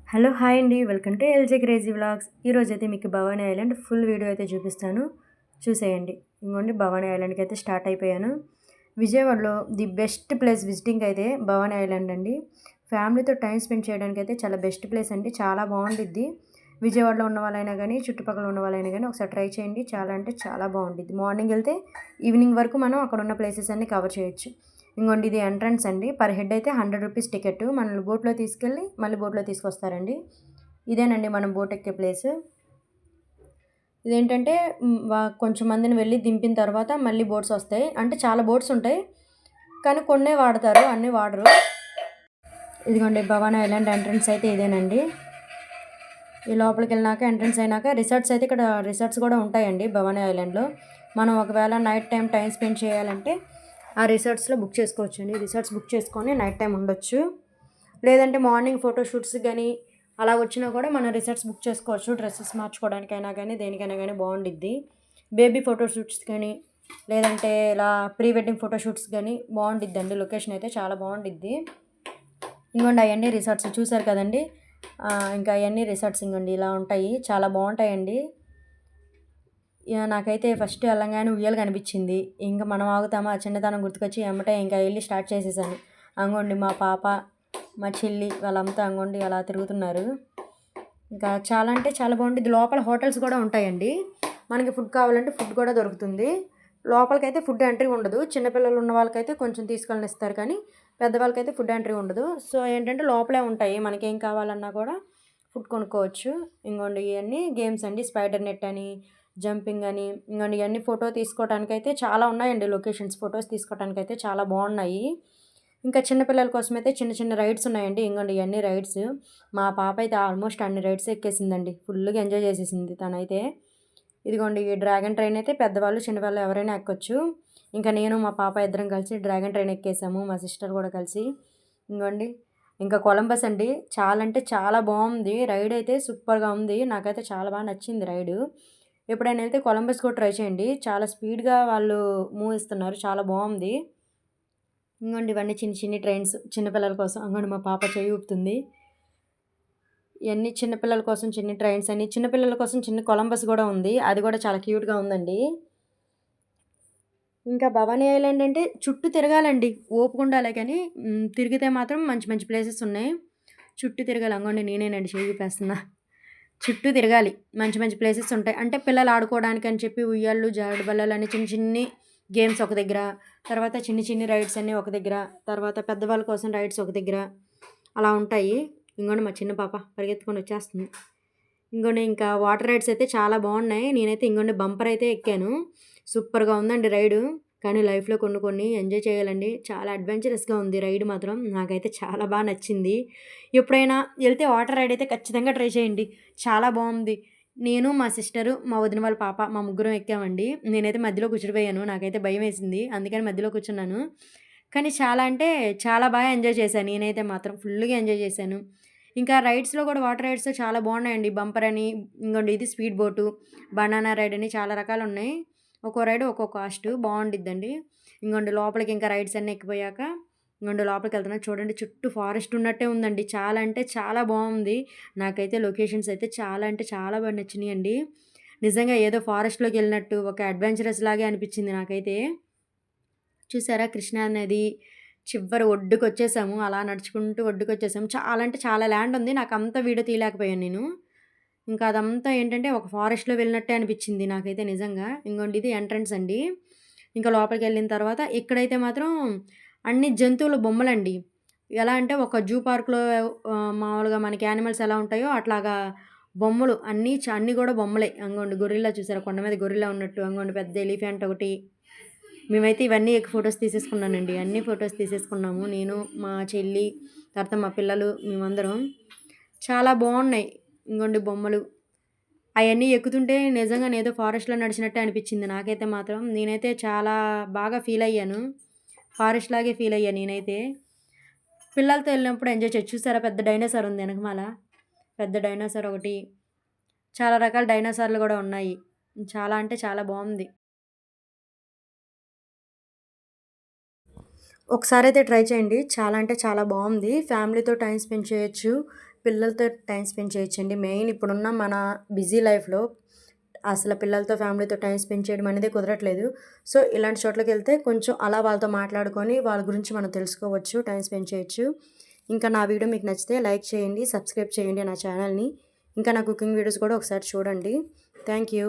Hello hi అండి, welcome to LJ crazy vlogs. ఈరోజు అయితే మీకు భవానీ ఐలాండ్ ఫుల్ వీడియో అయితే చూపిస్తాను, చూసేయండి. ఇంకోండి భవానీ ఐలాండ్కి అయితే స్టార్ట్ అయిపోయాను. విజయవాడలో ది బెస్ట్ ప్లేస్ విజిటింగ్ అయితే భవానీ ఐలాండ్ అండి. ఫ్యామిలీతో టైం స్పెండ్ చేయడానికి అయితే చాలా బెస్ట్ ప్లేస్ అండి, చాలా బాగుండిద్ది. విజయవాడలో ఉన్న వాళ్ళైనా కానీ చుట్టుపక్కల ఉన్న వాళ్ళైనా కానీ ఒకసారి ట్రై చేయండి, చాలా అంటే చాలా బాగుండిద్ది. మార్నింగ్ వెళ్తే ఈవినింగ్ వరకు మనం అక్కడ ఉన్న ప్లేసెస్ అన్నీ కవర్ చేయొచ్చు. ఇంకోండి ఇది ఎంట్రన్స్ అండి, పర్ హెడ్ అయితే 100 రూపీస్ టికెట్. మనల్ని బోట్లో తీసుకెళ్ళి మళ్ళీ బోట్లో తీసుకొస్తారండి. ఇదేనండి మనం బోట్ ఎక్కే ప్లేస్. ఇదేంటంటే కొంచెం మందిని వెళ్ళి దింపిన తర్వాత మళ్ళీ బోట్స్ వస్తాయి. అంటే చాలా బోట్స్ ఉంటాయి కానీ కొన్నే వాడతారు, అన్నీ వాడరు. ఇదిగోండి భవానీ ఐలాండ్ ఎంట్రన్స్ అయితే ఇదేనండి. ఈ లోపలికి వెళ్ళినాక ఎంట్రన్స్ అయినాక రిసార్ట్స్ అయితే ఇక్కడ రిసార్ట్స్ కూడా ఉంటాయండి భవానీ ఐలాండ్లో. మనం ఒకవేళ నైట్ టైం స్పెండ్ చేయాలంటే ఆ రిసార్ట్స్లో బుక్ చేసుకోవచ్చు అండి. రిసార్ట్స్ బుక్ చేసుకొని నైట్ టైం ఉండొచ్చు. లేదంటే మార్నింగ్ ఫోటోషూట్స్ కానీ అలా వచ్చినా కూడా మనం రిసార్ట్స్ బుక్ చేసుకోవచ్చు. డ్రెస్సెస్ మార్చుకోవడానికైనా కానీ దేనికైనా కానీ బాగుండిద్ది. బేబీ ఫోటోషూట్స్ కానీ లేదంటే ఇలా ప్రీ వెడ్డింగ్ ఫోటోషూట్స్ కానీ బాగుండిద్దండి. లొకేషన్ అయితే చాలా బాగుండిద్ది. ఇంకోండి అవన్నీ రిసార్ట్స్ చూసారు కదండి. ఇంకా అవన్నీ రిసార్ట్స్ ఇంకోండి ఇలా ఉంటాయి, చాలా బాగుంటాయండి. నాకైతే ఫస్ట్ వెళ్ళంగానే ఉయ్యాలు కనిపించింది. ఇంకా మనం ఆగుతామా, చిన్నతనం గుర్తుకొచ్చి ఎమ్మటే ఇంకా వెళ్ళి స్టార్ట్ చేసేసాను. అంగోండి మా పాప, మా చెల్లి వాళ్ళంతా అంగోండి అలా తిరుగుతున్నారు. ఇంకా చాలా అంటే చాలా బాగుంటుంది. లోపల హోటల్స్ కూడా ఉంటాయండి. మనకి ఫుడ్ కావాలంటే ఫుడ్ కూడా దొరుకుతుంది. లోపలికైతే ఫుడ్ ఎంట్రీ ఉండదు. చిన్నపిల్లలు ఉన్న వాళ్ళకైతే కొంచెం తీసుకొని ఇస్తారు కానీ పెద్దవాళ్ళకైతే ఫుడ్ ఎంట్రీ ఉండదు. సో ఏంటంటే లోపలే ఉంటాయి, మనకేం కావాలన్నా కూడా ఫుడ్ కొనుక్కోవచ్చు. ఇంకోండి ఇవన్నీ గేమ్స్ అండి, స్పైడర్ నెట్ అని, జంపింగ్ అని. ఇంకోండి ఇవన్నీ ఫోటో తీసుకోవడానికైతే చాలా ఉన్నాయండి లొకేషన్స్. ఫొటోస్ తీసుకోవడానికైతే చాలా బాగున్నాయి. ఇంకా చిన్నపిల్లల కోసం అయితే చిన్న చిన్న రైడ్స్ ఉన్నాయండి. ఇంకోండి ఇవన్నీ రైడ్స్. మా పాప అయితే ఆల్మోస్ట్ అన్ని రైడ్స్ ఎక్కేసిందండి, ఫుల్గా ఎంజాయ్ చేసేసింది తనైతే. ఇదిగోండి ఈ డ్రాగన్ ట్రైన్ అయితే పెద్దవాళ్ళు చిన్నవాళ్ళు ఎవరైనా ఎక్కొచ్చు. ఇంకా నేను మా పాప ఇద్దరం కలిసి డ్రాగన్ ట్రైన్ ఎక్కేసాము, మా సిస్టర్ కూడా కలిసి. ఇంకోండి ఇంకా కొలంబస్ అండి, చాలా అంటే చాలా బాగుంది రైడ్ అయితే, సూపర్గా ఉంది. నాకైతే చాలా బాగా నచ్చింది రైడు. ఎప్పుడైనా వెళ్తే కొలంబస్ కూడా ట్రై చేయండి, చాలా స్పీడ్గా వాళ్ళు మూవ్ ఇస్తున్నారు, చాలా బాగుంది. ఇంకోండి ఇవన్నీ చిన్న చిన్ని ట్రైన్స్ చిన్నపిల్లల కోసం. అంగోండి మా పాప చేయి ఊపుతుంది. ఇవన్నీ చిన్నపిల్లల కోసం చిన్న ట్రైన్స్ అని, చిన్నపిల్లల కోసం చిన్న కొలంబస్ కూడా ఉంది, అది కూడా చాలా క్యూట్గా ఉందండి. ఇంకా భవానీ ఐలాండ్ అంటే చుట్టూ తిరగాలండి, ఓపిక ఉండాలి కానీ తిరిగితే మాత్రం మంచి మంచి ప్లేసెస్ ఉన్నాయి. చుట్టూ తిరగాలి. అంగోండి నేనేనండి చేయి ఊపేస్తున్నా. చుట్టూ తిరగాలి, మంచి మంచి ప్లేసెస్ ఉంటాయి. అంటే పిల్లలు ఆడుకోవడానికి అని చెప్పి ఉయ్యాళ్ళు, జారుడు బల్లలు అని చిన్న చిన్ని గేమ్స్ ఒక దగ్గర, తర్వాత చిన్ని చిన్ని రైడ్స్ అన్నీ ఒక దగ్గర, తర్వాత పెద్దవాళ్ళ కోసం రైడ్స్ ఒక దగ్గర అలా ఉంటాయి. ఇంకోండి మా చిన్న పాప పరిగెత్తుకొని వచ్చేస్తుంది. ఇంకోండి ఇంకా వాటర్ రైడ్స్ అయితే చాలా బాగున్నాయి. నేనైతే ఇంకోండి బంపర్ అయితే ఎక్కాను, సూపర్గా ఉందండి రైడు. కానీ లైఫ్లో కొన్ని కొన్ని ఎంజాయ్ చేయాలండి, చాలా అడ్వెంచరస్గా ఉంది రైడ్ మాత్రం. నాకైతే చాలా బాగా నచ్చింది. ఎప్పుడైనా వెళ్తే వాటర్ రైడ్ అయితే ఖచ్చితంగా ట్రై చేయండి, చాలా బాగుంది. నేను, మా సిస్టరు, మా వదిన వాళ్ళ పాప, మా ముగ్గురం ఎక్కామండి. నేనైతే మధ్యలో కూర్చుడిపోయాను, నాకైతే భయం వేసింది, అందుకని మధ్యలో కూర్చున్నాను. కానీ చాలా అంటే చాలా బాగా ఎంజాయ్ చేశాను, నేనైతే మాత్రం ఫుల్గా ఎంజాయ్ చేశాను. ఇంకా రైడ్స్లో కూడా వాటర్ రైడ్స్ చాలా బాగున్నాయండి. బంపర్ అని, ఇంకోండి ఇది స్పీడ్ బోటు, బనానా రైడ్ అని చాలా రకాలు ఉన్నాయి. ఒక్కో రైడ్ ఒక్కో కాస్ట్, బాగుండిద్దండి. ఇంకోండి లోపలికి ఇంకా రైడ్స్ అన్నీ ఎక్కిపోయాక ఇంకోండి లోపలికి వెళ్తున్నాను. చూడండి చుట్టూ ఫారెస్ట్ ఉన్నట్టే ఉందండి, చాలా అంటే చాలా బాగుంది. నాకైతే లొకేషన్స్ అయితే చాలా అంటే చాలా బాగా నచ్చినాయండి. నిజంగా ఏదో ఫారెస్ట్లోకి వెళ్ళినట్టు ఒక అడ్వెంచరస్ లాగే అనిపించింది నాకైతే. చూసారా కృష్ణా నది చివరి ఒడ్డుకు వచ్చేసాము, అలా నడుచుకుంటూ ఒడ్డుకు వచ్చేసాము. చాలా అంటే చాలా ల్యాండ్ ఉంది, నాకు అంత వీడియో తీయలేకపోయాను నేను. ఇంకా అదంతా ఏంటంటే ఒక ఫారెస్ట్‌లో వెళ్ళినట్టే అనిపించింది నాకైతే నిజంగా. ఇంగోండి ఇది ఎంట్రన్స్ అండి. ఇంకా లోపలికెళ్ళిన తర్వాత ఇక్కడైతే మాత్రం అన్ని జంతువుల బొమ్మలండి. ఎలా అంటే ఒక జూ పార్క్‌లో మామూలుగా మనకి యానిమల్స్ ఎలా ఉంటాయో అట్లాగా బొమ్మలు అన్నీ కూడా బొమ్మలే. అంగోండి గొరిల్లా చూసారా, కొండ మీద గొరిల్లా ఉన్నట్టు. అంగోండి పెద్ద ఎలిఫెంట్ ఒకటి. మేమైతే ఇవన్నీ ఎక్కి ఫొటోస్ తీసేసుకున్నానండి. అన్నీ ఫొటోస్ తీసేసుకున్నాము, నేను, మా చెల్లి, తర్వాత మా పిల్లలు, మేమందరం. చాలా బాగున్నాయి ఇంగోండి బొమ్మలు. అయన్నీ ఎక్కుతుంటే నిజంగా ఏదో ఫారెస్ట్‌లో నడిచినట్టే అనిపించింది నాకైతే మాత్రం. నేనైతే చాలా బాగా ఫీల్ అయ్యాను, ఫారెస్ట్ లాగే ఫీల్ అయ్యాను నేనైతే. పిల్లలతో వెళ్ళినప్పుడు ఎంజాయ్ చేయొచ్చు. చూసారా పెద్ద డైనోసార్ ఉంది వెనకమాల, పెద్ద డైనోసార్ ఒకటి. చాలా రకాల డైనోసార్లు కూడా ఉన్నాయి. చాలా అంటే చాలా బాగుంది. ఒకసారైతే ట్రై చేయండి, చాలా అంటే చాలా బాగుంది. ఫ్యామిలీతో టైం స్పెండ్ చేయొచ్చు, పిల్లలతో టైం స్పెండ్ చేయొచ్చండి. మెయిన్ ఇప్పుడున్న మన బిజీ లైఫ్‌లో అసలు పిల్లలతో, ఫ్యామిలీతో టైం స్పెండ్ చేయడం అనేది కుదరట్లేదు. సో, ఇలాంటి చోట్లకెళ్తే కొంచెం అలా వాళ్ళతో మాట్లాడుకొని వాళ్ళ గురించి మనం తెలుసుకోవచ్చు. టైం స్పెండ్ చేయొచ్చు. ఇంకా నా వీడియో మీకు నచ్చితే లైక్ చేయండి, సబ్స్క్రైబ్ చేయండి నా ఛానల్‌ని. ఇంకా నా కుకింగ్ వీడియోస్ కూడా ఒకసారి చూడండి. Thank you.